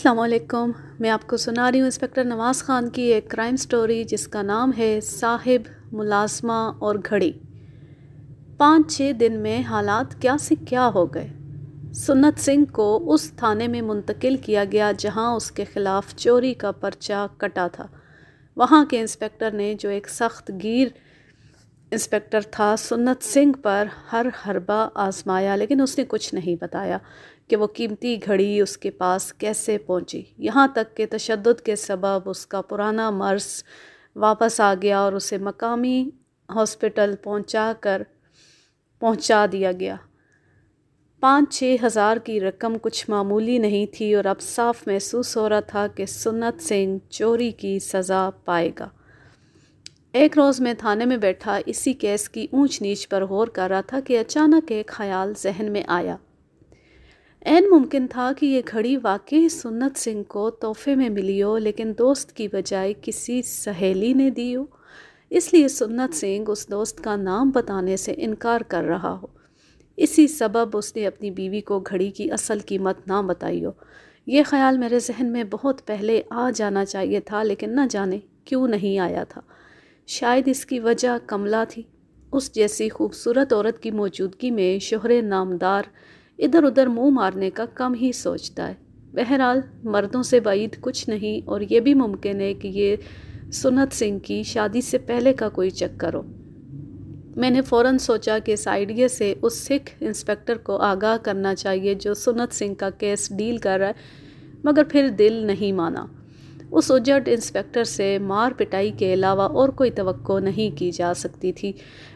السلام علیکم۔ میں آپ کو سنا رہی ہوں انسپکٹر نواز خان کی ایک کرائم سٹوری جس کا نام ہے صاحب ملازمہ اور گھڑی۔ 5-6 دن میں حالات کیا سے کیا ہو گئے۔ سنت سنگھ کو اس تھانے میں منتقل کیا گیا جہاں اس کے خلاف چوری کا پرچہ کٹا تھا۔ وہاں کے انسپکٹر نے، جو ایک سخت گیر انسپکٹر تھا، سنت سنگھ پر ہر حربہ آزمایا لیکن اس نے کچھ نہیں بتایا کہ وہ قیمتی گھڑی اس کے پاس کیسے پہنچی، یہاں تک کہ تشدد کے سبب اس کا پرانا مرض واپس آ گیا اور اسے مقامی ہاسپٹل پہنچا دیا گیا۔ 5-6 ہزار کی رقم کچھ معمولی نہیں تھی اور اب صاف محسوس ہو رہا تھا کہ سنت سنگھ چوری کی سزا پائے گا۔ ایک روز میں تھانے میں بیٹھا اسی کیس کی اونچ نیچ پر غور کر رہا تھا کہ اچانک ایک خیال ذہن میں آیا۔ عین ممکن تھا کہ یہ گھڑی واقعی سنت سنگھ کو تحفے میں ملی ہو، لیکن دوست کی بجائے کسی سہیلی نے دی ہو، اس لیے سنت سنگھ اس دوست کا نام بتانے سے انکار کر رہا ہو۔ اسی سبب اس نے اپنی بیوی کو گھڑی کی اصل قیمت نہ بتائی ہو۔ یہ خیال میرے ذہن میں بہت پہلے آ جانا چاہیے تھا، لیکن نہ جانے کیوں نہیں آیا تھا۔ شاید اس کی وجہ کملا تھی۔ اس جیسی خوبصورت عورت کی موجودگی میں شوہر نامدار ادھر ادھر منہ مارنے کا کم ہی سوچتا ہے۔ بہرحال مردوں سے بعید کچھ نہیں، اور یہ بھی ممکن ہے کہ یہ سنت سنگھ کی شادی سے پہلے کا کوئی چکر ہو۔ میں نے فوراً سوچا کہ اس آئیڈیا سے اس سکھ انسپکٹر کو آگاہ کرنا چاہیے جو سنت سنگھ کا کیس ڈیل کر رہا ہے، مگر پھر دل نہیں مانا۔ اس اجڑ انسپکٹر سے مار پٹائی کے علاوہ اور کوئی توقع نہیں کی جا سکتی تھی۔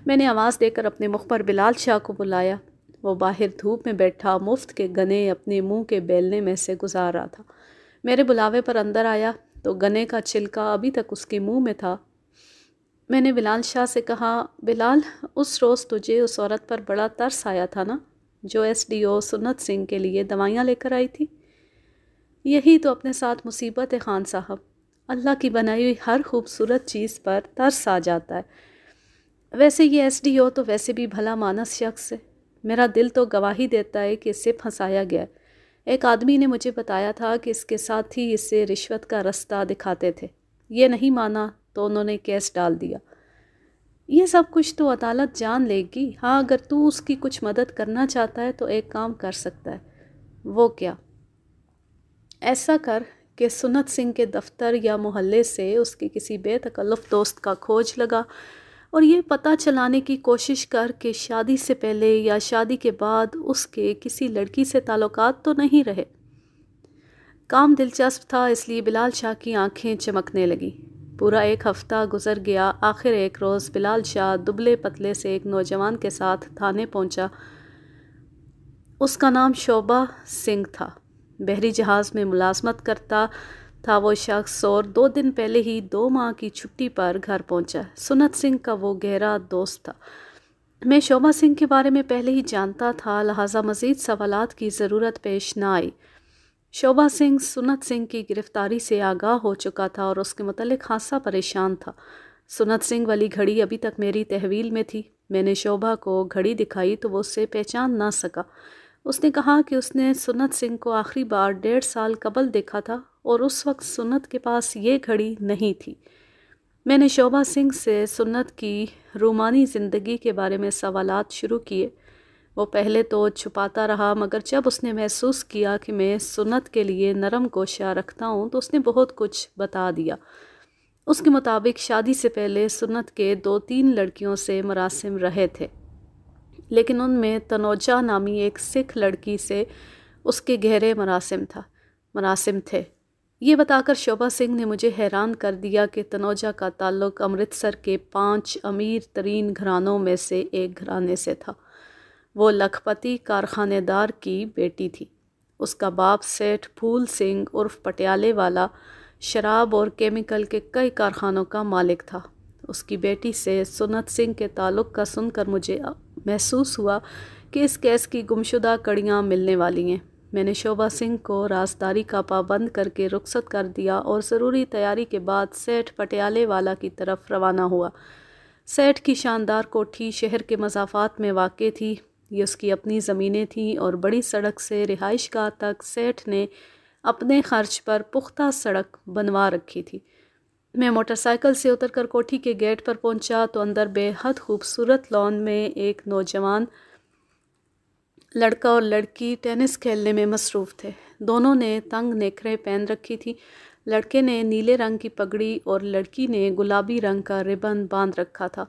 میں نے آواز دے کر اپنے مخبر بلال شاہ کو بلایا۔ وہ باہر دھوپ میں بیٹھا مفت کے گنے اپنے منہ کے بیلنے میں سے گزار رہا تھا۔ میرے بلاوے پر اندر آیا تو گنے کا چھلکا ابھی تک اس کے منہ میں تھا۔ میں نے بلال شاہ سے کہا، بلال، اس روز تجھے اس عورت پر بڑا ترس آیا تھا نا، جو SDO سنت سنگھ کے لیے دوائیاں لے کر آئی تھی؟ یہی تو اپنے ساتھ مصیبت ہے خان صاحب، اللہ کی بنائی ہوئی ہر خوبصورت چیز پر ترس آ جاتا ہے۔ ویسے یہ SDO تو ویسے بھی بھلا مانس شخص ہے، میرا دل تو گواہی دیتا ہے کہ اسے پھنسایا گیا ہے۔ ایک آدمی نے مجھے بتایا تھا کہ اس کے ساتھی اسے رشوت کا رستہ دکھاتے تھے، یہ نہیں مانا تو انہوں نے کیس ڈال دیا۔ یہ سب کچھ تو عدالت جان لے گی۔ ہاں، اگر تو اس کی کچھ مدد کرنا چاہتا ہے تو ایک کام کر سکتا ہے۔ وہ کیا؟ ایسا کر کہ سنت سنگھ کے دفتر یا محلے سے اس کے کسی بے تکلف دوست کا کھوج لگا اور یہ پتہ چلانے کی کوشش کر کہ شادی سے پہلے یا شادی کے بعد اس کے کسی لڑکی سے تعلقات تو نہیں رہے۔ کام دلچسپ تھا، اس لیے بلال شاہ کی آنکھیں چمکنے لگیں۔ پورا ایک ہفتہ گزر گیا۔ آخر ایک روز بلال شاہ دبلے پتلے سے ایک نوجوان کے ساتھ تھانے پہنچا۔ اس کا نام شوبھا سنگھ تھا، بحری جہاز میں ملازمت کرتا تھا وہ شخص، اور 2 دن پہلے ہی 2 ماہ کی چھٹی پر گھر پہنچا۔ سنت سنگھ کا وہ گہرا دوست تھا۔ میں شوبھا سنگھ کے بارے میں پہلے ہی جانتا تھا، لہٰذا مزید سوالات کی ضرورت پیش نہ آئی۔ شوبھا سنگھ سنت سنگھ کی گرفتاری سے آگاہ ہو چکا تھا اور اس کے متعلق خاصا پریشان تھا۔ سنت سنگھ والی گھڑی ابھی تک میری تحویل میں تھی۔ میں نے شوبھا کو گھڑی دکھائی تو وہ اسے پہچان نہ سکا۔ اس نے کہا کہ اس نے سنت سنگھ کو آخری بار 1.5 سال قبل دیکھا تھا اور اس وقت سنت کے پاس یہ گھڑی نہیں تھی۔ میں نے شوبھا سنگھ سے سنت کی رومانی زندگی کے بارے میں سوالات شروع کیے۔ وہ پہلے تو چھپاتا رہا، مگر جب اس نے محسوس کیا کہ میں سنت کے لیے نرم گوشہ رکھتا ہوں تو اس نے بہت کچھ بتا دیا۔ اس کے مطابق شادی سے پہلے سنت کے 2-3 لڑکیوں سے مراسم رہے تھے، لیکن ان میں تنوجا نامی ایک سکھ لڑکی سے اس کے گہرے مراسم تھے۔ یہ بتا کر شوبھا سنگھ نے مجھے حیران کر دیا کہ تنوجا کا تعلق امرتسر کے 5 امیر ترین گھرانوں میں سے ایک گھرانے سے تھا۔ وہ لکھپتی کارخانے دار کی بیٹی تھی۔ اس کا باپ سیٹھ پھول سنگھ عرف پٹیالے والا شراب اور کیمیکل کے کئی کارخانوں کا مالک تھا۔ اس کی بیٹی سے سنت سنگھ کے تعلق کا سن کر مجھے محسوس ہوا کہ اس کیس کی گمشدہ کڑیاں ملنے والی ہیں۔ میں نے شوبھا سنگھ کو رازداری کا پابند کر کے رخصت کر دیا اور ضروری تیاری کے بعد سیٹھ پٹیالے والا کی طرف روانہ ہوا۔ سیٹھ کی شاندار کوٹھی شہر کے مضافات میں واقع تھی۔ یہ اس کی اپنی زمینیں تھیں اور بڑی سڑک سے رہائش گاہ تک سیٹھ نے اپنے خرچ پر پختہ سڑک بنوا رکھی تھی۔ میں موٹر سائیکل سے اتر کر کوٹھی کے گیٹ پر پہنچا تو اندر بے حد خوبصورت لان میں ایک نوجوان لڑکا اور لڑکی ٹینس کھیلنے میں مصروف تھے۔ دونوں نے تنگ نیکریں پہن رکھی تھی۔ لڑکے نے نیلے رنگ کی پگڑی اور لڑکی نے گلابی رنگ کا ربن باندھ رکھا تھا۔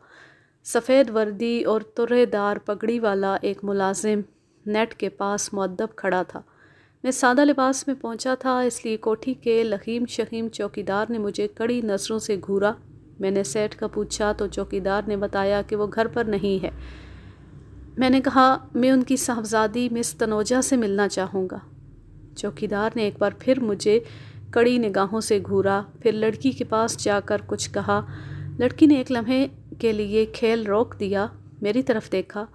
سفید وردی اور ترے دار پگڑی والا ایک ملازم نیٹ کے پاس مؤدب کھڑا تھا۔ میں سادہ لباس میں پہنچا تھا، اس لیے کوٹھی کے لخیم شخیم چوکیدار نے مجھے کڑی نظروں سے گھورا۔ میں نے سیٹھ کا پوچھا تو چوکیدار نے بتایا کہ وہ گھر پر نہیں ہے۔ میں نے کہا میں ان کی صاحبزادی مس تنوجہ سے ملنا چاہوں گا۔ چوکیدار نے ایک بار پھر مجھے کڑی نگاہوں سے گھورا، پھر لڑکی کے پاس جا کر کچھ کہا۔ لڑکی نے ایک لمحے کے لیے کھیل روک دیا، میری طرف دیکھا،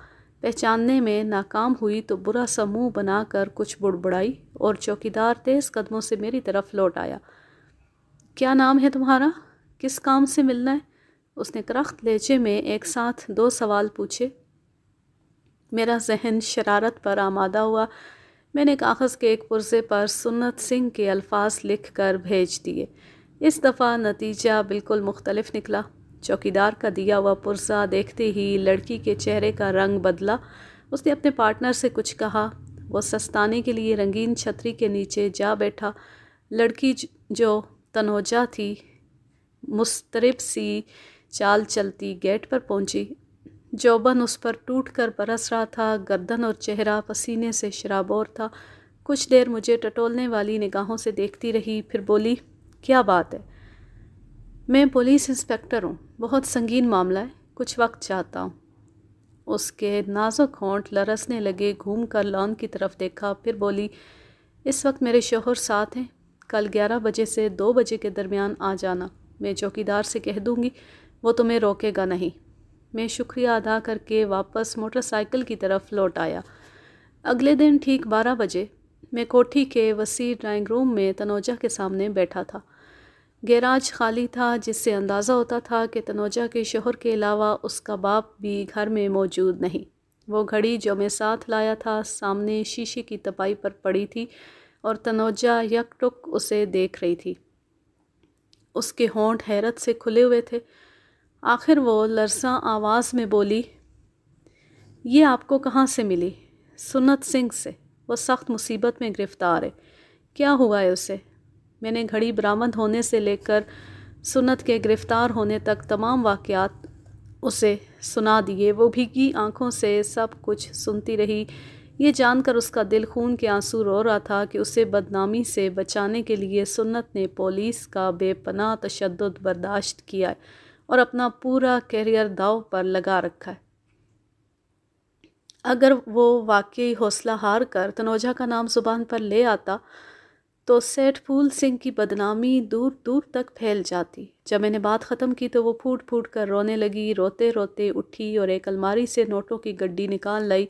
پہچاننے میں ناکام ہوئی تو برا سا منہ بنا کر کچھ بڑبڑائی اور چوکیدار تیز قدموں سے میری طرف لوٹ آیا۔ کیا نام ہے تمہارا؟ کس کام سے ملنا ہے؟ اس نے کرخت لہجے میں ایک ساتھ 2 سوال پوچھے۔ میرا ذہن شرارت پر آمادہ ہوا۔ میں نے کاغذ کے ایک پرزے پر سنت سنگھ کے الفاظ لکھ کر بھیج دیے۔ اس دفعہ نتیجہ بالکل مختلف نکلا۔ چوکیدار کا دیا ہوا پرزہ دیکھتے ہی لڑکی کے چہرے کا رنگ بدلا۔ اس نے اپنے پارٹنر سے کچھ کہا۔ وہ سستانے کے لیے رنگین چھتری کے نیچے جا بیٹھا۔ لڑکی جو تنوجہ تھی مضطرب سی چال چلتی گیٹ پر پہنچی۔ جوبن اس پر ٹوٹ کر برس رہا تھا، گردن اور چہرہ پسینے سے شرابور تھا۔ کچھ دیر مجھے ٹٹولنے والی نگاہوں سے دیکھتی رہی، پھر بولی، کیا بات ہے؟ میں پولیس انسپکٹر ہوں، بہت سنگین معاملہ ہے، کچھ وقت چاہتا ہوں۔ اس کے نازک ہونٹ لرزنے لگے، گھوم کر لان کی طرف دیکھا، پھر بولی، اس وقت میرے شوہر ساتھ ہیں، کل 11 بجے سے 2 بجے کے درمیان آ جانا، میں چوکیدار سے کہہ دوں گی، وہ تمہیں روکے گا نہیں۔ میں شکریہ ادا کر کے واپس موٹر سائیکل کی طرف لوٹ آیا۔ اگلے دن ٹھیک 12 بجے میں کوٹھی کے وسیع ڈرائنگ روم میں تنوجہ کے سامنے بیٹھا تھا۔ گیراج خالی تھا، جس سے اندازہ ہوتا تھا کہ تنوجہ کے شوہر کے علاوہ اس کا باپ بھی گھر میں موجود نہیں۔ وہ گھڑی جو میں ساتھ لایا تھا سامنے شیشے کی تپائی پر پڑی تھی اور تنوجہ یک ٹک اسے دیکھ رہی تھی۔ اس کے ہونٹ حیرت سے کھلے ہوئے تھے۔ آخر وہ لرزاں آواز میں بولی، یہ آپ کو کہاں سے ملی؟ سنت سنگھ سے، وہ سخت مصیبت میں گرفتار ہے۔ کیا ہوا ہے اسے؟ میں نے گھڑی برآمد ہونے سے لے کر سنت کے گرفتار ہونے تک تمام واقعات اسے سنا دیے۔ وہ بھیگی آنکھوں سے سب کچھ سنتی رہی، یہ جان کر اس کا دل خون کے آنسو رو رہا تھا کہ اسے بدنامی سے بچانے کے لیے سنت نے پولیس کا بے پناہ تشدد برداشت کیا ہے اور اپنا پورا کیریئر داؤ پر لگا رکھا ہے۔ اگر وہ واقعی حوصلہ ہار کر تنوجہ کا نام زبان پر لے آتا تو سیٹھ پھول سنگھ کی بدنامی دور دور تک پھیل جاتی۔ جب میں نے بات ختم کی تو وہ پھوٹ پھوٹ کر رونے لگی، روتے روتے اٹھی اور ایک الماری سے نوٹوں کی گڈی نکال لائی،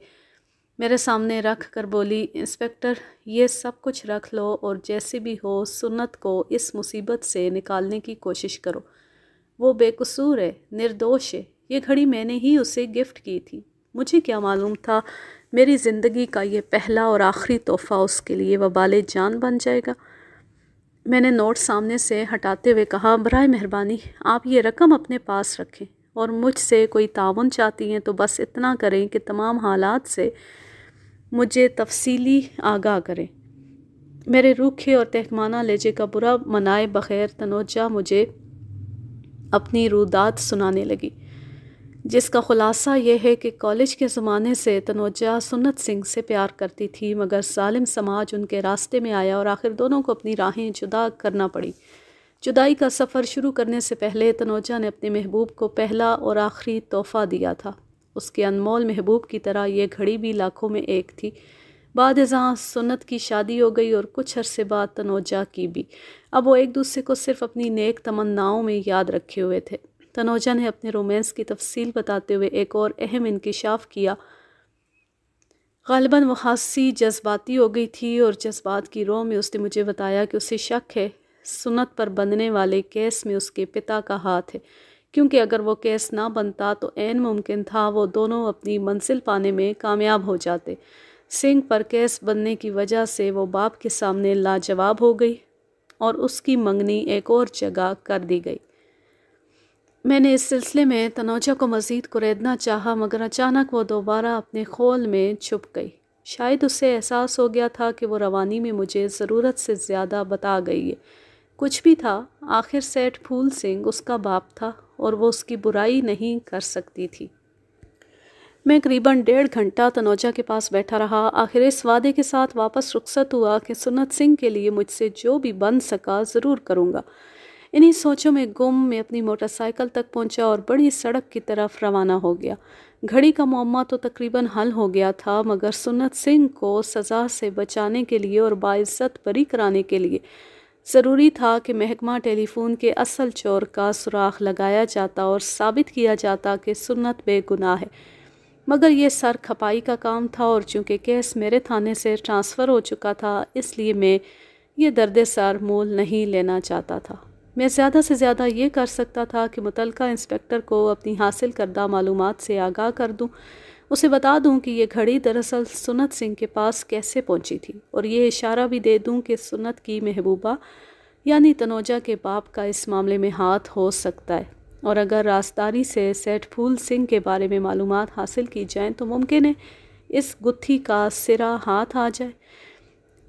میرے سامنے رکھ کر بولی، انسپکٹر یہ سب کچھ رکھ لو اور جیسے بھی ہو سنت کو اس مصیبت سے نکالنے کی کوشش کرو۔ وہ بے قصور ہے، نردوش ہے، یہ گھڑی میں نے ہی اسے گفٹ کی تھی۔ مجھے کیا معلوم تھا میری زندگی کا یہ پہلا اور آخری تحفہ اس کے لیے وبال جان بن جائے گا۔ میں نے نوٹ سامنے سے ہٹاتے ہوئے کہا، برائے مہربانی آپ یہ رقم اپنے پاس رکھیں اور مجھ سے کوئی تعاون چاہتی ہیں تو بس اتنا کریں کہ تمام حالات سے مجھے تفصیلی آگاہ کریں۔ میرے روکھے اور تہکمانہ لہجے کا برا منائے بغیر تنوجہ مجھے اپنی رودات سنانے لگی، جس کا خلاصہ یہ ہے کہ کالج کے زمانے سے تنوجہ سنت سنگھ سے پیار کرتی تھی، مگر ظالم سماج ان کے راستے میں آیا اور آخر دونوں کو اپنی راہیں جدا کرنا پڑی۔ جدائی کا سفر شروع کرنے سے پہلے تنوجہ نے اپنے محبوب کو پہلا اور آخری تحفہ دیا تھا۔ اس کے انمول محبوب کی طرح یہ گھڑی بھی لاکھوں میں ایک تھی۔ بعد ازاں سنت کی شادی ہو گئی اور کچھ عرصے بعد تنوجہ کی بھی۔ اب وہ ایک دوسرے کو صرف اپنی نیک تمناؤں میں یاد رکھے ہوئے تھے۔ تنوجہ نے اپنے رومانس کی تفصیل بتاتے ہوئے ایک اور اہم انکشاف کیا۔ غالباً وہ خاصی جذباتی ہو گئی تھی اور جذبات کی رو میں اس نے مجھے بتایا کہ اسے شک ہے سنت پر بننے والے کیس میں اس کے پتا کا ہاتھ ہے، کیونکہ اگر وہ کیس نہ بنتا تو عین ممکن تھا وہ دونوں اپنی منزل پانے میں کامیاب ہو جاتے۔ سنگھ پر کیس بننے کی وجہ سے وہ باپ کے سامنے لاجواب ہو گئی اور اس کی منگنی ایک اور جگہ کر دی گئی۔ میں نے اس سلسلے میں تنوجہ کو مزید کریدنا چاہا، مگر اچانک وہ دوبارہ اپنے خول میں چھپ گئی۔ شاید اسے احساس ہو گیا تھا کہ وہ روانی میں مجھے ضرورت سے زیادہ بتا گئی ہے۔ کچھ بھی تھا، آخر سیٹھ پھول سنگھ اس کا باپ تھا اور وہ اس کی برائی نہیں کر سکتی تھی۔ میں قریباً 1.5 گھنٹہ تنوجہ کے پاس بیٹھا رہا، آخر اس وعدے کے ساتھ واپس رخصت ہوا کہ سنت سنگھ کے لیے مجھ سے جو بھی بن سکا ضرور کروں گا۔ انہی سوچوں میں گم میں اپنی موٹر سائیکل تک پہنچا اور بڑی سڑک کی طرف روانہ ہو گیا۔ گھڑی کا معمہ تو تقریباً حل ہو گیا تھا، مگر سنت سنگھ کو سزا سے بچانے کے لیے اور باعزت بری کرانے کے لیے ضروری تھا کہ محکمہ ٹیلی فون کے اصل چور کا سراغ لگایا جاتا اور ثابت کیا جاتا کہ سنت بے گناہ ہے۔ مگر یہ سر کھپائی کا کام تھا، اور چونکہ کیس میرے تھانے سے ٹرانسفر ہو چکا تھا، اس لیے میں یہ درد سر مول نہیں لینا چاہتا تھا۔ میں زیادہ سے زیادہ یہ کر سکتا تھا کہ متعلقہ انسپکٹر کو اپنی حاصل کردہ معلومات سے آگاہ کر دوں، اسے بتا دوں کہ یہ گھڑی دراصل سنت سنگھ کے پاس کیسے پہنچی تھی، اور یہ اشارہ بھی دے دوں کہ سنت کی محبوبہ یعنی تنوجہ کے باپ کا اس معاملے میں ہاتھ ہو سکتا ہے، اور اگر رازداری سے سیٹھ پھول سنگھ کے بارے میں معلومات حاصل کی جائیں تو ممکن ہے اس گتھی کا سرا ہاتھ آ جائے۔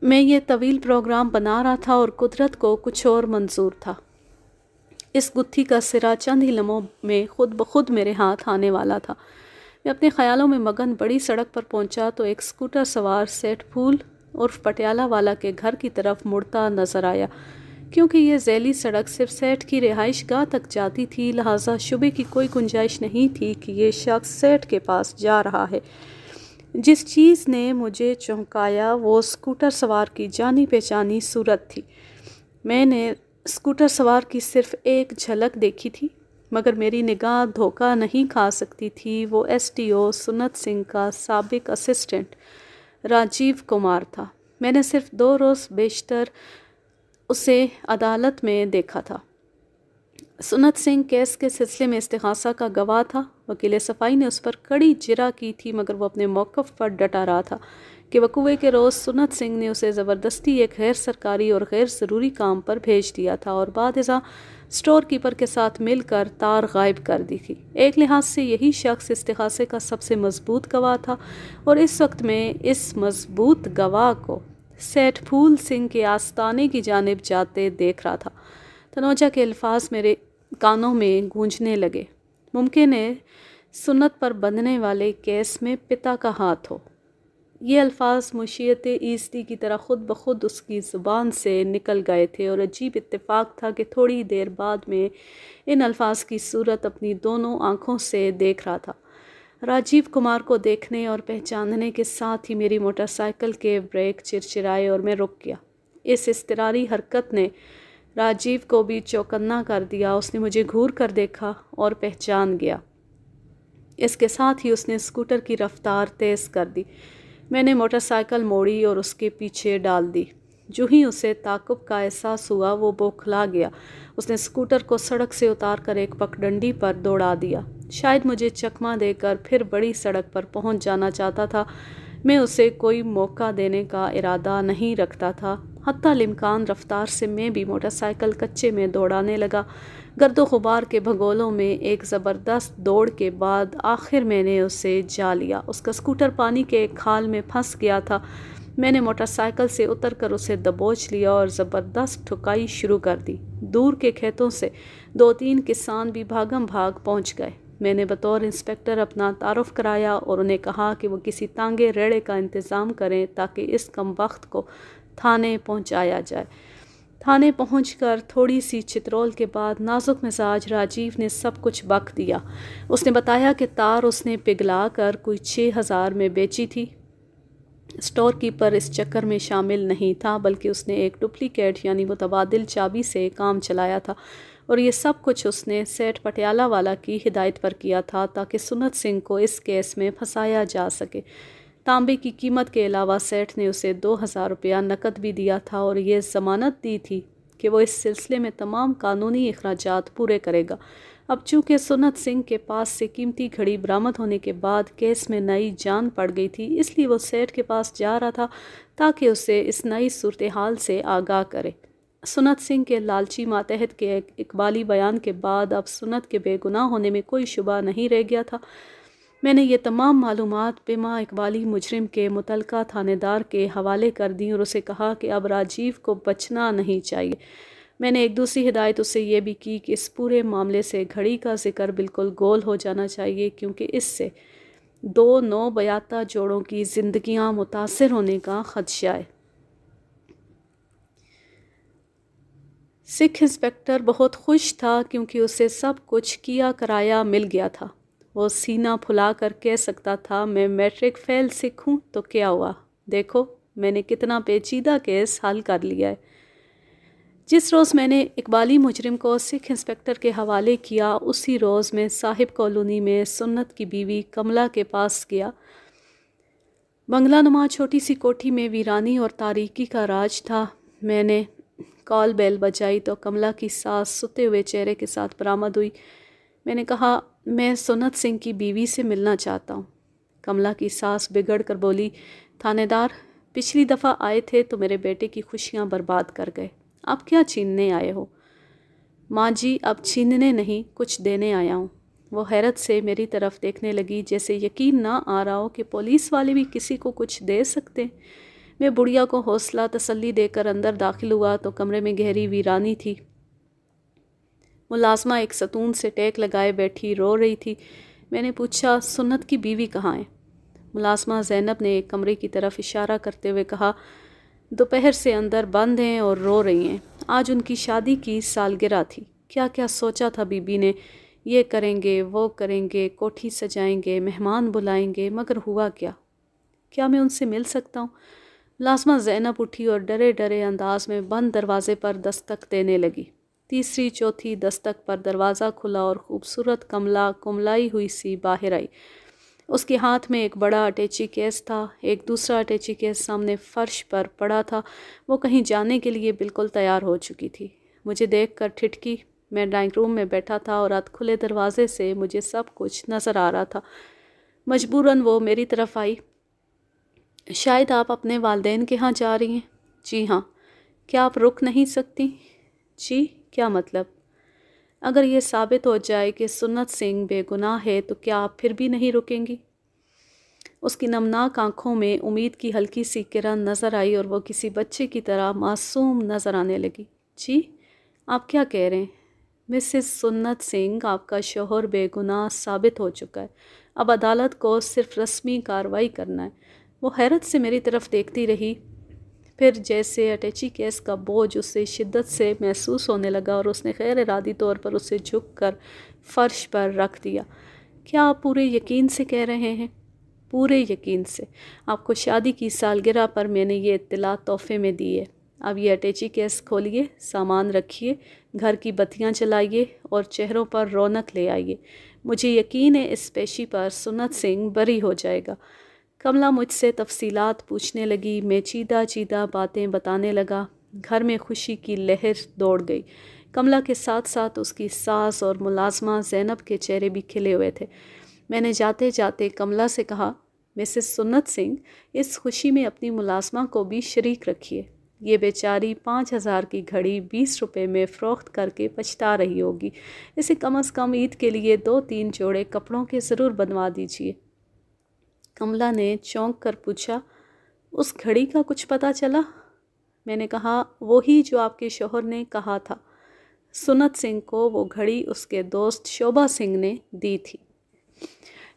میں یہ طویل پروگرام بنا رہا تھا اور قدرت کو کچھ اور منظور تھا۔ اس گتھی کا سرا چند ہی لمحوں میں خود بخود میرے ہاتھ آنے والا تھا۔ میں اپنے خیالوں میں مگن بڑی سڑک پر پہنچا تو ایک اسکوٹر سوار سیٹھ پھول عرف پٹیالہ والا کے گھر کی طرف مڑتا نظر آیا۔ کیونکہ یہ ذیلی سڑک صرف سیٹھ کی رہائش گاہ تک جاتی تھی، لہٰذا شبے کی کوئی گنجائش نہیں تھی کہ یہ شخص سیٹھ کے پاس جا رہا ہے۔ جس چیز نے مجھے چونکایا وہ اسکوٹر سوار کی جانی پہچانی صورت تھی۔ میں نے اسکوٹر سوار کی صرف ایک جھلک دیکھی تھی، مگر میری نگاہ دھوکہ نہیں کھا سکتی تھی۔ وہ ایس ٹی او سنت سنگھ کا سابق اسسٹنٹ راجیو کمار تھا۔ میں نے صرف 2 روز بیشتر اسے عدالت میں دیکھا تھا۔ سنت سنگھ کیس کے سلسلے میں استغاثہ کا گواہ تھا۔ وکیل صفائی نے اس پر کڑی جرح کی تھی، مگر وہ اپنے موقف پر ڈٹا رہا تھا کہ وقوعے کے روز سنت سنگھ نے اسے زبردستی ایک غیر سرکاری اور غیر ضروری کام پر بھیج دیا تھا اور بعد ازاں اسٹور کیپر کے ساتھ مل کر تار غائب کر دی تھی۔ ایک لحاظ سے یہی شخص استغاثے کا سب سے مضبوط گواہ تھا، اور اس وقت میں اس مضبوط گواہ کو سیٹھ پھول سنگھ کے آستانے کی جانب جاتے دیکھ رہا تھا۔ تنوجہ کے الفاظ میرے کانوں میں گونجنے لگے۔ ممکن ہے سنت پر بندھنے والے کیس میں پتا کا ہاتھ ہو۔ یہ الفاظ مشیت ایستی کی طرح خود بخود اس کی زبان سے نکل گئے تھے، اور عجیب اتفاق تھا کہ تھوڑی دیر بعد میں ان الفاظ کی صورت اپنی دونوں آنکھوں سے دیکھ رہا تھا۔ راجیو کمار کو دیکھنے اور پہچاننے کے ساتھ ہی میری موٹر سائیکل کے بریک چرچرائے اور میں رک گیا۔ اس اضطراری حرکت نے راجیو کو بھی چوکنا کر دیا۔ اس نے مجھے گھور کر دیکھا اور پہچان گیا۔ اس کے ساتھ ہی اس نے اسکوٹر کی رفتار تیز کر دی۔ میں نے موٹر سائیکل موڑی اور اس کے پیچھے ڈال دی۔ جو ہی اسے تعاقب کا احساس ہوا وہ بوکھلا گیا۔ اس نے اسکوٹر کو سڑک سے اتار کر ایک پگڈنڈی پر دوڑا دیا۔ شاید مجھے چکمہ دے کر پھر بڑی سڑک پر پہنچ جانا چاہتا تھا۔ میں اسے کوئی موقع دینے کا ارادہ نہیں رکھتا تھا۔ حتی الامکان رفتار سے میں بھی موٹر سائیکل کچے میں دوڑانے لگا۔ گرد و غبار کے بھگولوں میں ایک زبردست دوڑ کے بعد آخر میں نے اسے جا لیا۔ اس کا اسکوٹر پانی کے ایک کھال میں پھنس گیا تھا۔ میں نے موٹر سائیکل سے اتر کر اسے دبوچ لیا اور زبردست ٹھکائی شروع کر دی۔ دور کے کھیتوں سے 2-3 کسان بھی بھاگم بھاگ پہنچ گئے۔ میں نے بطور انسپکٹر اپنا تعارف کرایا اور انہیں کہا کہ وہ کسی تانگے ریڑے کا انتظام کریں تاکہ اس کم بخت کو تھانے پہنچایا جائے۔ تھانے پہنچ کر تھوڑی سی چترول کے بعد نازک مزاج راجیو نے سب کچھ بک دیا۔ اس نے بتایا کہ تار اس نے پگھلا کر کوئی 6,000 میں بیچی تھی۔ اسٹور کیپر اس چکر میں شامل نہیں تھا، بلکہ اس نے ایک ڈپلیکیٹ یعنی متبادل چابی سے کام چلایا تھا، اور یہ سب کچھ اس نے سیٹھ پٹیالہ والا کی ہدایت پر کیا تھا تاکہ سنت سنگھ کو اس کیس میں پھنسایا جا سکے۔ تانبے کی قیمت کے علاوہ سیٹھ نے اسے 2,000 روپیہ نقد بھی دیا تھا اور یہ ضمانت دی تھی کہ وہ اس سلسلے میں تمام قانونی اخراجات پورے کرے گا۔ اب چونکہ سنت سنگھ کے پاس سے قیمتی گھڑی برآمد ہونے کے بعد کیس میں نئی جان پڑ گئی تھی، اس لیے وہ سیٹھ کے پاس جا رہا تھا تاکہ اسے اس نئی صورتحال سے آگاہ کرے۔ سنت سنگھ کے لالچی ماتحت کے اقبالی بیان کے بعد اب سنت کے بے گناہ ہونے میں کوئی شبہ نہیں رہ گیا تھا۔ میں نے یہ تمام معلومات بما اقبالی مجرم کے متعلقہ تھانے دار کے حوالے کر دیں اور اسے کہا کہ اب راجیو کو بچنا نہیں چاہیے۔ میں نے ایک دوسری ہدایت اسے یہ بھی کی کہ اس پورے معاملے سے گھڑی کا ذکر بالکل گول ہو جانا چاہیے، کیونکہ اس سے 2 نوبیاتا جوڑوں کی زندگیاں متاثر ہونے کا خدشہ ہے۔ سکھ انسپکٹر بہت خوش تھا کیونکہ اسے سب کچھ کیا کرایا مل گیا تھا۔ وہ سینہ پھلا کر کہہ سکتا تھا، میں میٹرک فیل سکھ ہوں تو کیا ہوا، دیکھو میں نے کتنا پیچیدہ کیس حل کر لیا ہے۔ جس روز میں نے اقبالی مجرم کو سکھ انسپکٹر کے حوالے کیا، اسی روز میں صاحب کالونی میں سنت کی بیوی کملا کے پاس گیا۔ بنگلہ نما چھوٹی سی کوٹھی میں ویرانی اور تاریکی کا راج تھا۔ میں نے کال بیل بجائی تو کملا کی ساس ستے ہوئے چہرے کے ساتھ برآمد ہوئی۔ میں نے کہا، میں سنت سنگھ کی بیوی سے ملنا چاہتا ہوں۔ کملا کی ساس بگڑ کر بولی، تھانے دار، پچھلی دفعہ آئے تھے تو میرے بیٹے کی خوشیاں برباد کر گئے، اب کیا چھیننے آئے ہو؟ ماں جی، اب چھیننے نہیں، کچھ دینے آیا ہوں۔ وہ حیرت سے میری طرف دیکھنے لگی، جیسے یقین نہ آ رہا ہو کہ پولیس والے بھی کسی کو کچھ دے سکتے۔ میں بڑھیا کو حوصلہ تسلی دے کر اندر داخل ہوا تو کمرے میں گہری ویرانی تھی۔ ملازمہ ایک ستون سے ٹیک لگائے بیٹھی رو رہی تھی۔ میں نے پوچھا، سنت کی بیوی کہاں ہے؟ ملازمہ زینب نے ایک کمرے کی طرف اشارہ کرتے ہوئے کہا، دوپہر سے اندر بند ہیں اور رو رہی ہیں، آج ان کی شادی کی سالگرہ تھی۔ کیا کیا سوچا تھا بی بی نے، یہ کریں گے، وہ کریں گے، کوٹھی سجائیں گے، مہمان بلائیں گے، مگر ہوا کیا؟ کیا میں ان سے مل سکتا ہوں؟ ملازمہ زینب اٹھی اور ڈرے ڈرے انداز میں بند دروازے پر دستک دینے لگی۔ تیسری چوتھی دستک پر دروازہ کھلا اور خوبصورت کملا کملائی ہوئی سی باہر آئی۔ اس کے ہاتھ میں ایک بڑا اٹیچی کیس تھا، ایک دوسرا اٹیچی کیس سامنے فرش پر پڑا تھا۔ وہ کہیں جانے کے لیے بالکل تیار ہو چکی تھی۔ مجھے دیکھ کر ٹھٹکی۔ میں ڈرائنگ روم میں بیٹھا تھا اور ادھ کھلے دروازے سے مجھے سب کچھ نظر آ رہا تھا۔ مجبوراً وہ میری طرف آئی۔ شاید آپ اپنے والدین کے ہاں جا رہی ہیں؟ جی ہاں۔ کیا آپ رک نہیں سکتی؟ جی، کیا مطلب؟ اگر یہ ثابت ہو جائے کہ سنت سنگھ بے گناہ ہے تو کیا آپ پھر بھی نہیں رکیں گی؟ اس کی نمناک آنکھوں میں امید کی ہلکی سی کرن نظر آئی اور وہ کسی بچے کی طرح معصوم نظر آنے لگی۔ جی، آپ کیا کہہ رہے ہیں؟ مسز سنت سنگھ، آپ کا شوہر بے گناہ ثابت ہو چکا ہے، اب عدالت کو صرف رسمی کارروائی کرنا ہے۔ وہ حیرت سے میری طرف دیکھتی رہی، پھر جیسے اٹیچی کیس کا بوجھ اسے شدت سے محسوس ہونے لگا اور اس نے غیر ارادی طور پر اسے جھک کر فرش پر رکھ دیا۔ کیا آپ پورے یقین سے کہہ رہے ہیں؟ پورے یقین سے۔ آپ کو شادی کی سالگرہ پر میں نے یہ اطلاع تحفے میں دی ہے۔ اب یہ اٹیچی کیس کھولیے، سامان رکھیے، گھر کی بتیاں جلائیے اور چہروں پر رونق لے آئیے۔ مجھے یقین ہے اس پیشی پر سنت سنگھ بری ہو جائے گا۔ کملا مجھ سے تفصیلات پوچھنے لگی، میں چیدہ چیدہ باتیں بتانے لگا۔ گھر میں خوشی کی لہر دوڑ گئی۔ کملا کے ساتھ ساتھ اس کی ساس اور ملازمہ زینب کے چہرے بھی کھلے ہوئے تھے۔ میں نے جاتے جاتے کملا سے کہا، مسز سنت سنگھ، اس خوشی میں اپنی ملازمہ کو بھی شریک رکھیے۔ یہ بیچاری 5,000 کی گھڑی 20 روپے میں فروخت کر کے پچھتا رہی ہوگی۔ اسے کم از کم عید کے لیے 2-3 جوڑے کپڑوں کے ضرور بنوا دیجیے۔ کملا نے چونک کر پوچھا، اس گھڑی کا کچھ پتہ چلا؟ میں نے کہا، وہی جو آپ کے شوہر نے کہا تھا۔ سنت سنگھ کو وہ گھڑی اس کے دوست شوبھا سنگھ نے دی تھی۔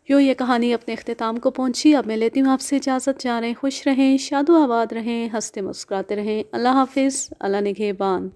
یوں یہ کہانی اپنے اختتام کو پہنچی۔ اب میں لیتی ہوں آپ سے اجازت، جا رہے ہیں، خوش رہیں، شاد و آباد رہیں، ہنستے مسکراتے رہیں۔ اللہ حافظ، اللہ نگہبان۔